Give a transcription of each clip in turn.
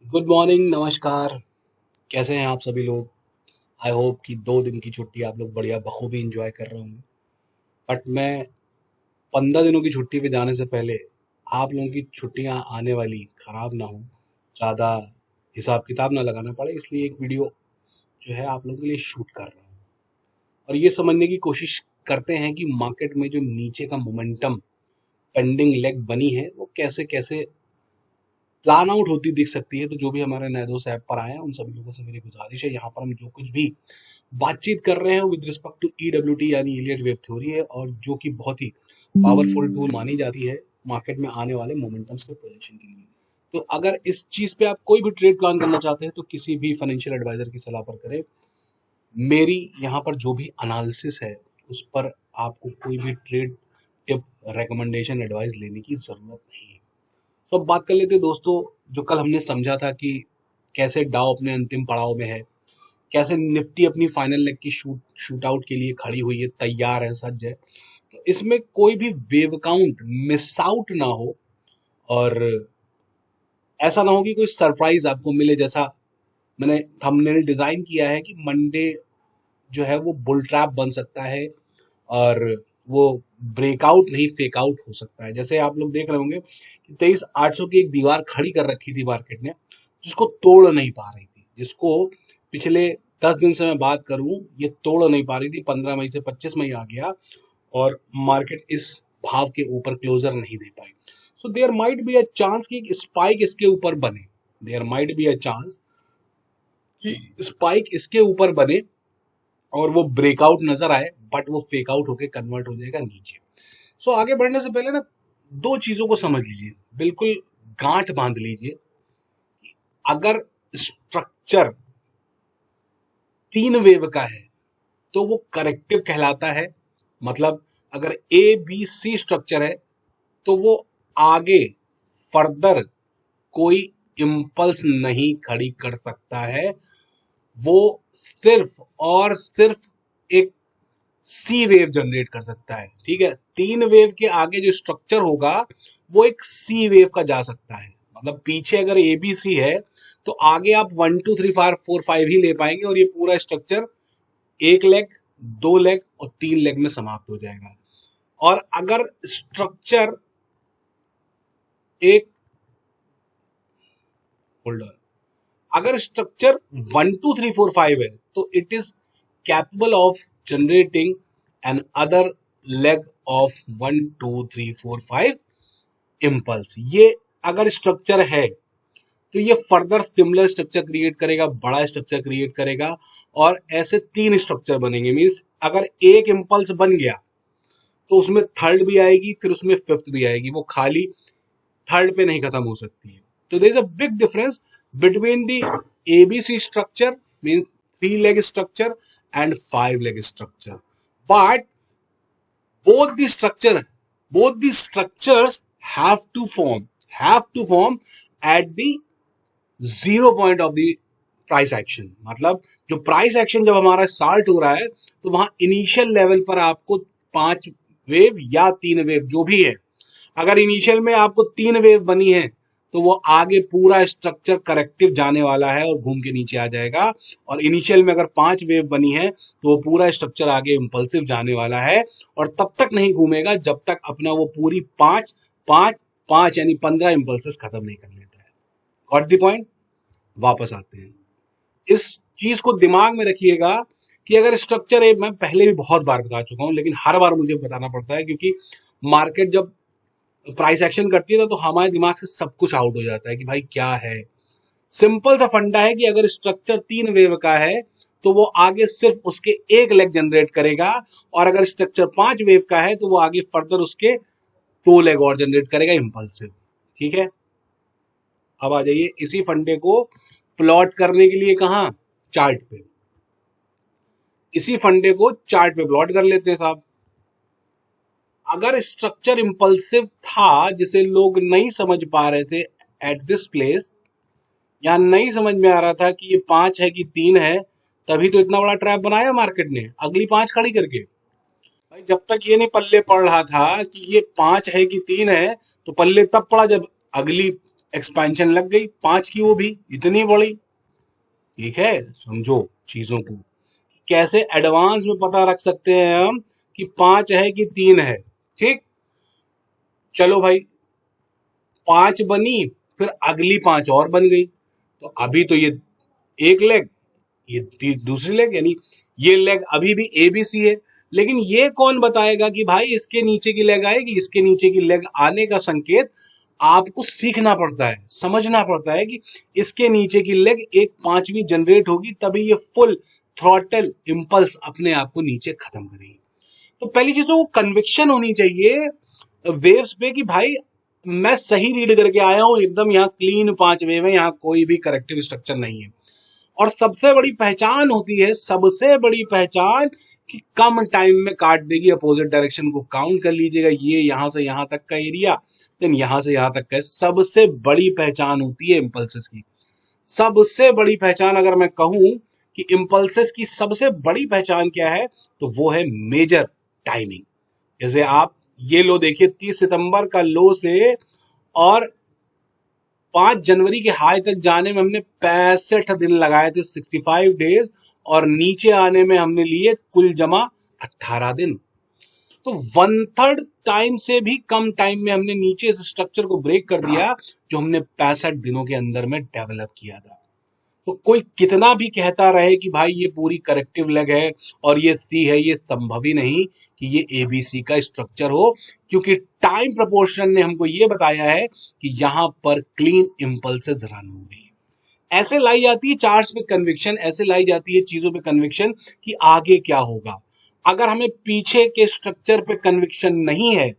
Good morning, नमस्कार। कैसे हैं आप सभी लोग? आई होप कि 2 दिन की छुट्टी आप लोग बढ़िया बखूबी इंजॉय कर रहे होंगे। बट मैं 15 दिनों की छुट्टी पे जाने से पहले आप लोगों की छुट्टियां आने वाली खराब ना हो, ज़्यादा हिसाब किताब ना लगाना पड़े, इसलिए एक वीडियो जो है आप लोगों के लिए शूट कर रहा हूँ। और ये समझने की कोशिश करते हैं कि मार्केट में जो नीचे का मोमेंटम पेंडिंग लेग बनी है वो कैसे कैसे प्लान आउट होती दिख सकती है। तो जो भी हमारे नए दोस्त ऐप पर आए हैं उन सभी लोगों से मेरी गुजारिश है, यहाँ पर हम जो कुछ भी बातचीत कर रहे हैं विद रिस्पेक्ट टू ईडब्ल्यूटी यानी इलियट वेव थ्योरी है, और जो कि बहुत ही पावरफुल टूल मानी जाती है मार्केट में आने वाले मोमेंटम्स के प्रोजेक्शन के लिए। तो अगर इस चीज पे आप कोई भी ट्रेड प्लान करना चाहते हैं तो किसी भी फाइनेंशियल एडवाइजर की सलाह पर करें। मेरी यहाँ पर जो भी एनालिसिस है उस पर आपको कोई भी ट्रेड टिप, रिकमेंडेशन, एडवाइस लेने की जरूरत नहीं है। तो अब बात कर लेते हैं दोस्तों, जो कल हमने समझा था कि कैसे डाउ अपने अंतिम पड़ाव में है, कैसे निफ्टी अपनी फाइनल लेग की शूट आउट के लिए खड़ी हुई है, तैयार है, सज्ज है। तो इसमें कोई भी वेव काउंट मिस आउट ना हो, और ऐसा ना हो कि कोई सरप्राइज आपको मिले। जैसा मैंने थंबनेल डिजाइन किया है कि मंडे जो है वो बुल ट्रैप बन सकता है, और वो ब्रेकआउट नहीं फेक आउट हो सकता है। जैसे आप लोग देख रहे होंगे कि 23,800 की एक दीवार खड़ी कर रखी थी मार्केट ने, जिसको तोड़ नहीं पा रही थी, जिसको पिछले 10 दिन से मैं बात करूं ये तोड़ नहीं पा रही थी। 15 मई से 25 मई आ गया और मार्केट इस भाव के ऊपर क्लोजर नहीं दे पाई। So there might be a chance कि स्पाइक इसके ऊपर बने, there might be a chance कि स्पाइक इसके ऊपर बने और वो ब्रेकआउट नजर आए, बट वो फेक आउट होके कन्वर्ट हो जाएगा नीचे। सो आगे बढ़ने से पहले ना दो चीजों को समझ लीजिए, बिल्कुल गांठ बांध लीजिए। अगर स्ट्रक्चर 3 वेव का है तो वो करेक्टिव कहलाता है। मतलब अगर ए बी सी स्ट्रक्चर है तो वो आगे फर्दर कोई इम्पल्स नहीं खड़ी कर सकता है, वो सिर्फ और सिर्फ एक सी वेव जनरेट कर सकता है। ठीक है, 3 वेव के आगे जो स्ट्रक्चर होगा वो एक सी वेव का जा सकता है। मतलब पीछे अगर एबीसी है तो आगे आप 1 2 3 4 4 5 ही ले पाएंगे, और ये पूरा स्ट्रक्चर एक लेग, 2 लेग और 3 लेग में समाप्त हो जाएगा। और अगर स्ट्रक्चर एक होल्डर अगर स्ट्रक्चर 1 2 3 4 5 है तो it is capable of generating another leg of 1 2 3 4 5 impulse. ये अगर स्ट्रक्चर है तो ये फर्दर सिमिलर स्ट्रक्चर क्रिएट करेगा, बड़ा स्ट्रक्चर क्रिएट करेगा, और ऐसे 3 स्ट्रक्चर बनेंगे। मीन्स अगर एक इम्पल्स बन गया तो उसमें थर्ड भी आएगी, फिर उसमें फिफ्थ भी आएगी, वो खाली थर्ड पे नहीं खत्म हो सकती है। तो there is a big difference between the ABC structure, mean 3 leg structure, and 5 leg structure. But both the structure both the structures have to form at the 0 point of the price action. मतलब जो price action जब हमारा start हो रहा है तो वहां initial level पर आपको 5 वेव या 3 वेव जो भी है, अगर इनिशियल में आपको 3 वेव बनी है तो वो आगे पूरा स्ट्रक्चर करेक्टिव जाने वाला है और घूम के नीचे आ जाएगा। और इनिशियल में अगर 5 वेव बनी है तो वो पूरा स्ट्रक्चर आगे इंपल्सिव जाने वाला है, और तब तक नहीं घूमेगा जब तक अपना वो पूरी 5 5 5 यानी 15 इम्पल्सेस खत्म नहीं कर लेता है। Got the point? वापस आते हैं, इस चीज को दिमाग में रखिएगा कि अगर स्ट्रक्चर है, मैं पहले भी बहुत बार बता चुका हूं लेकिन हर बार मुझे बताना पड़ता है क्योंकि मार्केट जब प्राइस एक्शन करती है ना तो हमारे दिमाग से सब कुछ आउट हो जाता है कि भाई क्या है। सिंपल सा फंडा है कि अगर स्ट्रक्चर 3 वेव का है तो वो आगे सिर्फ उसके एक लेग जनरेट करेगा, और अगर स्ट्रक्चर 5 वेव का है तो वो आगे फर्दर उसके 2 लेग और जनरेट करेगा इंपल्सिव। ठीक है, अब आ जाइए इसी फंडे को प्लॉट करने के लिए कहा, चार्ट पे। इसी फंडे को चार्ट पे प्लॉट कर लेते हैं साहब। अगर स्ट्रक्चर इंपल्सिव था जिसे लोग नहीं समझ पा रहे थे एट दिस प्लेस, या नहीं समझ में आ रहा था कि ये 5 है कि 3 है, तभी तो इतना बड़ा ट्रैप बनाया मार्केट ने अगली 5 खड़ी करके। भाई जब तक ये नहीं पल्ले पड़ रहा था कि ये 5 है कि 3 है, तो पल्ले तब पड़ा जब अगली एक्सपेंशन लग गई 5 की, वो भी इतनी बड़ी। ठीक है, समझो चीजों को, कैसे एडवांस में पता रख सकते हैं हम कि 5 है कि 3 है। ठीक, चलो भाई, 5 बनी, फिर अगली 5 और बन गई, तो अभी तो ये एक लेग, ये दूसरी लेग, यानी ये लेग अभी भी ए बी सी है। लेकिन ये कौन बताएगा कि भाई इसके नीचे की लेग आएगी? इसके नीचे की लेग आने का संकेत आपको सीखना पड़ता है, समझना पड़ता है कि इसके नीचे की लेग एक पांचवी जनरेट होगी, तभी ये फुल थ्रॉटल इंपल्स अपने आप को नीचे खत्म करेगी। तो पहली चीज तो वो कन्विक्शन होनी चाहिए वेव्स पे कि भाई मैं सही रीड करके आया हूं, एकदम यहाँ क्लीन 5 वेव है, यहाँ कोई भी करेक्टिव स्ट्रक्चर नहीं है। और सबसे बड़ी पहचान होती है, सबसे बड़ी पहचान, कि कम टाइम में काट देगी। अपोजिट डायरेक्शन को काउंट कर लीजिएगा, ये यहां से यहां तक का एरिया, देन यहां से यहां तक का। सबसे बड़ी पहचान होती है इम्पल्सेस की। सबसे बड़ी पहचान अगर मैं कहूं कि इम्पल्सेस की सबसे बड़ी पहचान क्या है, तो वो है मेजर टाइमिंग। जैसे आप ये लो देखिए, 30 सितंबर का लो से और 5 जनवरी के हाई तक जाने में हमने 65 दिन लगाए थे, 65 डेज। और नीचे आने में हमने लिए कुल जमा 18 दिन। तो 1/3 टाइम से भी कम टाइम में हमने नीचे इस स्ट्रक्चर को ब्रेक कर दिया, जो हमने 65 दिनों के अंदर में डेवलप किया था। तो कोई कितना भी कहता रहे कि भाई ये पूरी करेक्टिव लेग है और ये सी है, ये संभव ही नहीं कि ये एबीसी का स्ट्रक्चर हो, क्योंकि टाइम प्रोपोर्शन ने हमको ये बताया है कि यहां पर क्लीन इंपल्सेस रन हो रही है। ऐसे लाई जाती है चार्ट्स पे कन्विक्शन, ऐसे लाई जाती है चीजों पे कन्विक्शन कि आगे क्या होगा। अगर हमें पीछे के स्ट्रक्चर पे कन्विक्शन नहीं है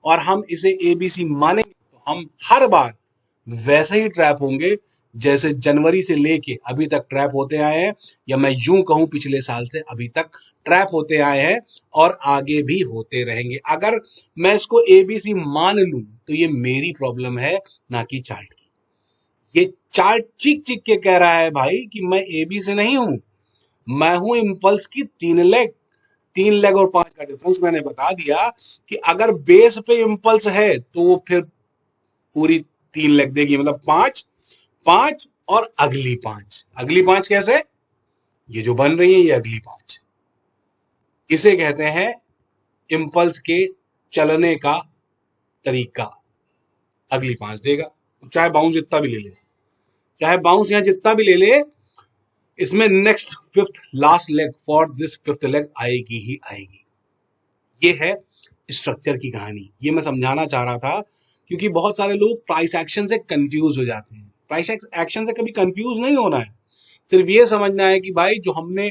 और हम इसे एबीसी मानेंगे, तो हम हर बार वैसे ही ट्रैप होंगे जैसे जनवरी से लेके अभी तक ट्रैप होते आए हैं, या मैं यूं कहूं पिछले साल से अभी तक ट्रैप होते आए हैं, और आगे भी होते रहेंगे। अगर मैं इसको एबीसी मान लूं तो ये मेरी प्रॉब्लम है, ना कि चार्ट की। ये चार्ट चिक चिक के कह रहा है भाई कि मैं एबी से नहीं हूं, मैं हूं इम्पल्स की 3 लेग। 3 लेग और 5 का डिफरेंस मैंने बता दिया कि अगर बेस पे इम्पल्स है तो वो फिर पूरी 3 लेग देगी, मतलब 5, 5 और अगली 5। अगली 5 कैसे? ये जो बन रही है, ये अगली 5, इसे कहते हैं इम्पल्स के चलने का तरीका। अगली 5 देगा, चाहे बाउंस जितना भी ले ले, चाहे बाउंस यहां जितना भी ले ले, इसमें next fifth last leg for this fifth leg आएगी ही आएगी। ये है स्ट्रक्चर की कहानी। ये मैं समझाना चाह रहा था क्योंकि बहुत सारे लोग प्राइस एक्शन से कंफ्यूज हो जाते हैं। प्राइस एक्शन से कभी कंफ्यूज नहीं होना है, सिर्फ ये समझना है कि भाई जो हमने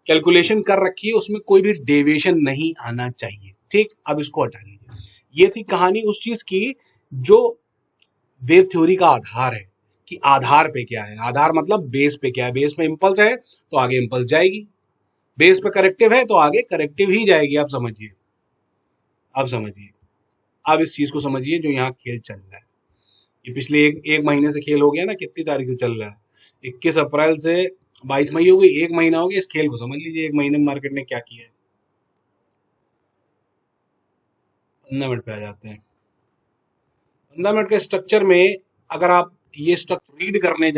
कैलकुलेशन कर रखी है उसमें कोई भी डेविएशन नहीं आना चाहिए। ठीक, अब इसको हटा लीजिए। ये थी कहानी उस चीज की जो वेव थ्योरी का आधार है, कि आधार पे क्या है। आधार मतलब बेस पे क्या है। बेस पे इंपल्स है तो आगे इंपल्स जाएगी, बेस पे करेक्टिव है तो आगे करेक्टिव ही जाएगी। आप समझिए, अब समझिए, अब इस चीज को समझिए जो यहाँ खेल चल रहा है। ये पिछले एक महीने से खेल हो गया ना, कितनी तारीख से चल रहा है? 21 अप्रैल से 22 मई हो गई, एक महीना हो गया। इस खेल को समझ लीजिए, एक महीने में मार्केट ने क्या किया है। 15 मिनट पे आ जाते हैं। 15 मिनट के स्ट्रक्चर में अगर आप ये स्ट्रक्चर रीड करने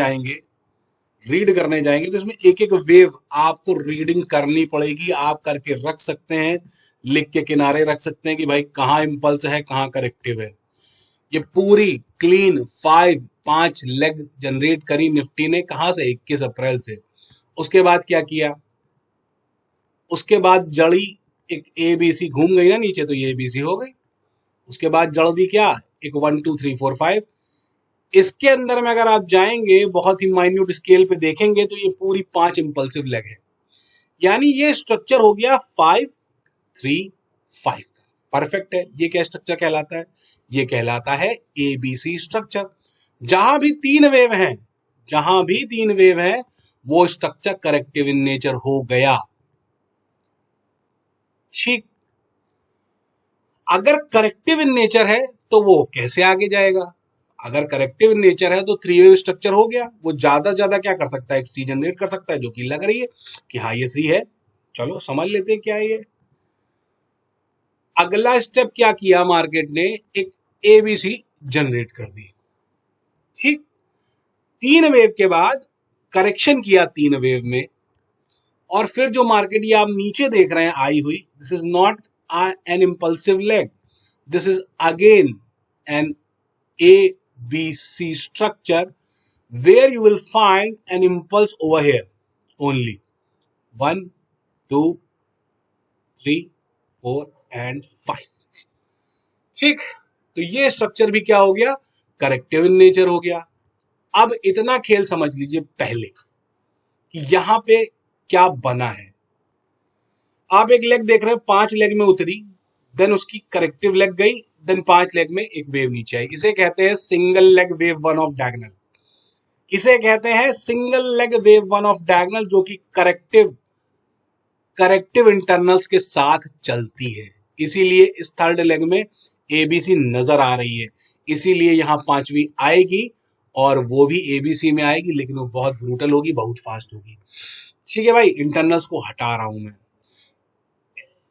जाएंगे तो इसमें एक एक वेव आपको रीडिंग करनी पड़ेगी। आप करके रख सकते हैं, लिख के किनारे रख सकते हैं कि भाई कहाँ इंपल्स है, कहाँ करेक्टिव है। ये पूरी क्लीन 5 लेग जनरेट करी निफ्टी ने, कहां से? 21 अप्रैल से। उसके बाद क्या किया? उसके बाद जड़ी एक ए बी सी घूम गई ना नीचे, तो ये ए बी सी हो गई। उसके बाद जड़ दी क्या? एक 1 2 3 4 5। इसके अंदर में अगर आप जाएंगे, बहुत ही माइन्यूट स्केल पे देखेंगे, तो ये पूरी 5 इंपल्सिव लेग है। यानी ये स्ट्रक्चर हो गया 5 3 5 का। परफेक्ट है। ये क्या स्ट्रक्चर कहलाता है? ये कहलाता है एबीसी स्ट्रक्चर। जहां भी 3 वेव हैं, जहां भी 3 वेव है, वो स्ट्रक्चर करेक्टिव इन नेचर हो गया। ठीक, अगर करेक्टिव इन नेचर है तो वो कैसे आगे जाएगा? अगर करेक्टिव इन नेचर है तो 3 वेव स्ट्रक्चर हो गया। वो ज्यादा ज्यादा क्या कर सकता है? एक सी जनरेट कर सकता है, जो कि लग रही है कि हाँ ये सी है। चलो समझ लेते हैं क्या है ये। अगला स्टेप क्या किया मार्केट ने? एक एबीसी जनरेट कर दी। ठीक, 3 वेव के बाद करेक्शन किया 3 वेव में, और फिर जो मार्केट ये आप नीचे देख रहे हैं आई हुई, this is not an impulsive leg, this is again an ABC structure where you will find an impulse over here only 1 2 3 4 and 5। ठीक, तो ये स्ट्रक्चर भी क्या हो गया, करेक्टिव इन नेचर हो गया। अब इतना खेल समझ लीजिए पहले कि यहां पे क्या बना है। आप एक लेग देख रहे हैं 5 लेग में उतरी, देन उसकी करेक्टिव लेग गई, देन 5 लेग में एक वेव नीचे आई, इसे कहते हैं single leg wave one of diagonal. इसे कहते हैं single leg wave one of diagonal, जो कि करेक्टिव इंटरनल्स के साथ चलती है। इसीलिए इस थर्ड लेग में एबीसी नजर आ रही है, इसीलिए यहां 5वीं आएगी, और वो भी एबीसी में आएगी, लेकिन वो बहुत ब्रूटल होगी, बहुत फास्ट होगी। ठीक है भाई, इंटरनल्स को हटा रहा हूं मैं।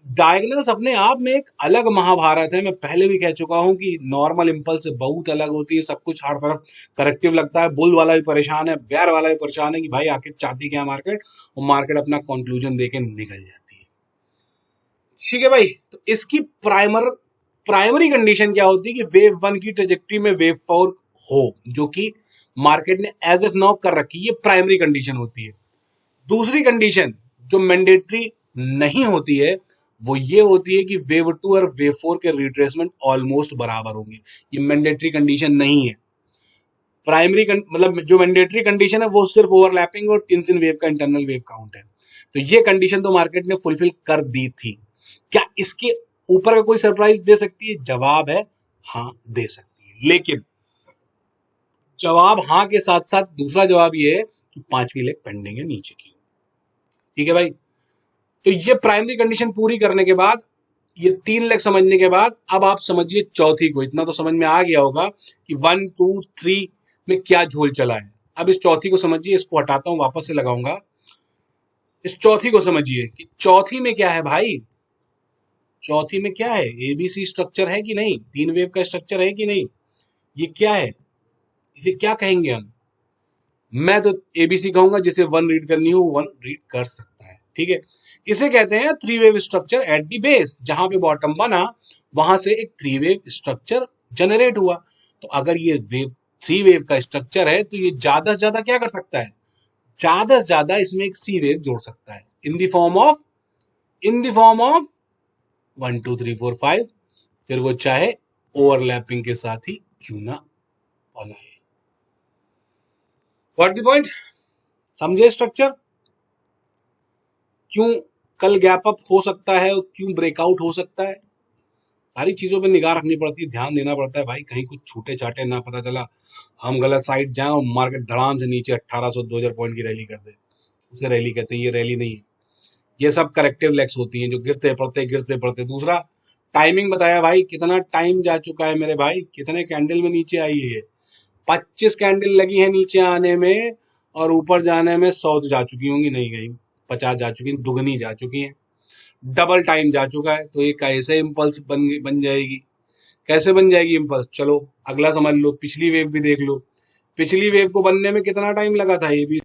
डायगोनल्स अपने आप में एक अलग महाभारत है। मैं पहले भी कह चुका हूं कि नॉर्मल इंपल्स से बहुत अलग होती है, सब कुछ हर तरफ करेक्टिव लगता है। बुल वाला भी परेशान है, बेयर वाला भी परेशान है कि भाई आखिर चाहती क्या मार्केट, और मार्केट अपना कंक्लूजन देके निकल जाती है। ठीक है भाई, तो इसकी प्राइमरी कंडीशन क्या होती है कि वेव वन की ट्रेजेक्टरी में वेव फोर हो, जो कि मार्केट ने एज एफ नाउ कर रखी है, ये प्राइमरी कंडीशन होती है। दूसरी कंडीशन जो मैंडेटरी नहीं होती है, वो ये होती है कि वेव टू और वेव फोर के रिट्रेसमेंट ऑलमोस्ट बराबर होंगे। ये मैंडेटरी कंडीशन नहीं है। प्राइमरी मतलब जो मैंडेटरी कंडीशन है वो सिर्फ ओवरलैपिंग और 3 वेव का इंटरनल वेव काउंट है। तो ये कंडीशन तो मार्केट ने फुलफिल कर दी थी। क्या इसके ऊपर का कोई सरप्राइज दे सकती है? जवाब है हाँ, दे सकती है। लेकिन जवाब हाँ के साथ साथ दूसरा जवाब ये है कि 5वीं लेग पेंडिंग है नीचे की। ठीक है भाई, तो ये प्राइमरी कंडीशन पूरी करने के बाद, ये 3 लेग समझने के बाद, अब आप समझिए चौथी को। इतना तो समझ में आ गया होगा कि 1 2 3 में क्या झोल चला है। अब इस चौथी को समझिए, इसको हटाता हूं, वापस से लगाऊंगा। इस चौथी को समझिए कि चौथी में क्या है भाई। चौथी में क्या है, एबीसी स्ट्रक्चर है कि नहीं, 3 वेव का स्ट्रक्चर है कि नहीं, ये क्या है, इसे क्या कहेंगे हम? मैं तो एबीसी कहूंगा, जिसे 1 रीड करनी हो 1 रीड कर सकता है। ठीक है, इसे कहते हैं 3 wave structure at the base. जहां पे बॉटम बना वहां से एक 3 वेव स्ट्रक्चर जनरेट हुआ। तो अगर ये वेव 3 वेव का स्ट्रक्चर है, तो ये ज्यादा से ज्यादा क्या कर सकता है, ज्यादा से ज्यादा इसमें एक सी वेव जोड़ सकता है, इन द फॉर्म ऑफ 1 2 3 4 5, फिर वो चाहे ओवरलैपिंग के साथ ही क्यों ना बनाए। व्हाट द पॉइंट, समझे स्ट्रक्चर? क्यों कल गैप अप हो सकता है और क्यों ब्रेकआउट हो सकता है, सारी चीजों पे निगाह रखनी पड़ती है, ध्यान देना पड़ता है भाई, कहीं कुछ छूटे छाटे ना, पता चला हम गलत साइड जाएं और मार्केट धड़ाम से नीचे 1800-2000 पॉइंट की रैली कर दे। उसे रैली कहते हैं, ये रैली नहीं है। ये सब करेक्टिव लेग्स होती हैं जो गिरते पड़ते। दूसरा, टाइमिंग बताया भाई, कितना टाइम जा चुका है मेरे भाई, कितने कैंडल में नीचे आई है। 25 कैंडल लगी है नीचे आने में, और ऊपर जाने में 100 जा चुकी होंगी, नहीं गई 50 जा चुकी, दुगनी जा चुकी है, डबल टाइम जा चुका है। तो ये कैसे इम्पल्स बन जाएगी, कैसे बन जाएगी इम्पल्स? चलो अगला समझ लो, पिछली वेव भी देख लो। पिछली वेव को बनने में कितना टाइम लगा था, ये भी